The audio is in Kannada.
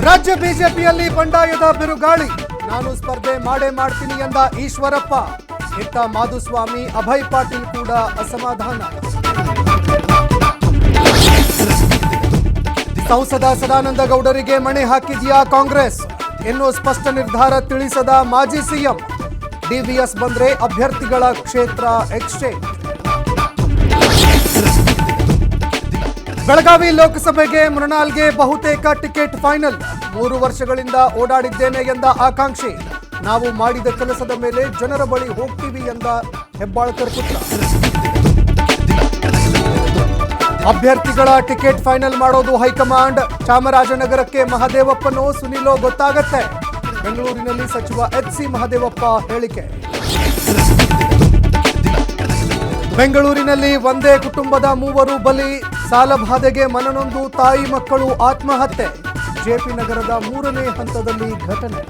ರಾಜ್ಯ ಬಿಜೆಪಿಯಲ್ಲಿ ಬಂಡಾಯದ ಬಿರುಗಾಳಿ. ನಾನು ಸ್ಪರ್ಧೆ ಮಾಡೇ ಮಾಡ್ತೀನಿ ಎಂದ ಈಶ್ವರಪ್ಪ. ಇತ್ತ ಮಾಧುಸ್ವಾಮಿ, ಅಭಯ್ ಪಾಟೀಲ್ ಕೂಡ ಅಸಮಾಧಾನ. ಸಂಸದ ಸದಾನಂದ ಗೌಡರಿಗೆ ಮಣೆ ಹಾಕಿದೆಯಾ ಕಾಂಗ್ರೆಸ್? ಇನ್ನೂ ಸ್ಪಷ್ಟ ನಿರ್ಧಾರ ತಿಳಿಸದ ಮಾಜಿ ಸಿಎಂ. ಡಿವಿಎಸ್ ಬಂದ್ರೆ ಅಭ್ಯರ್ಥಿಗಳ ಕ್ಷೇತ್ರ ಎಕ್ಸ್ಚೇಂಜ್. ಬೆಳಗಾವಿ ಲೋಕಸಭೆಗೆ ಮೃಣಾಲ್ಗೆ ಬಹುತೇಕ ಟಿಕೆಟ್ ಫೈನಲ್. 3 ವರ್ಷಗಳಿಂದ ಓಡಾಡಿದ್ದೇನೆ ಎಂದ ಆಕಾಂಕ್ಷಿ. ನಾವು ಮಾಡಿದ ಕೆಲಸದ ಮೇಲೆ ಜನರ ಬಳಿ ಹೋಗ್ತೀವಿ ಎಂದ ಹೆಬ್ಬಾಳ್ಕರ್ ಪುತ್ರ. ಅಭ್ಯರ್ಥಿಗಳ ಟಿಕೆಟ್ ಫೈನಲ್ ಮಾಡೋದು ಹೈಕಮಾಂಡ್. ಚಾಮರಾಜನಗರಕ್ಕೆ ಮಹದೇವಪ್ಪನೋ ಸುನಿಲೋ ಗೊತ್ತಾಗತ್ತೆ. ಬೆಂಗಳೂರಿನಲ್ಲಿ ಸಚಿವ ಎಚ್.ಸಿ. ಮಹದೇವಪ್ಪ ಹೇಳಿಕೆ. ಬೆಂಗಳೂರಿನಲ್ಲಿ ಒಂದೇ ಕುಟುಂಬದ 3 ಬಲಿ. ಸಾಲಬಾಧೆಗೆ ಮನನೊಂದು ತಾಯಿ ಮಕ್ಕಳು ಆತ್ಮಹತ್ಯೆ. ಜೆಪಿ ನಗರದ 3ನೇ ಹಂತದಲ್ಲಿ ಘಟನೆ.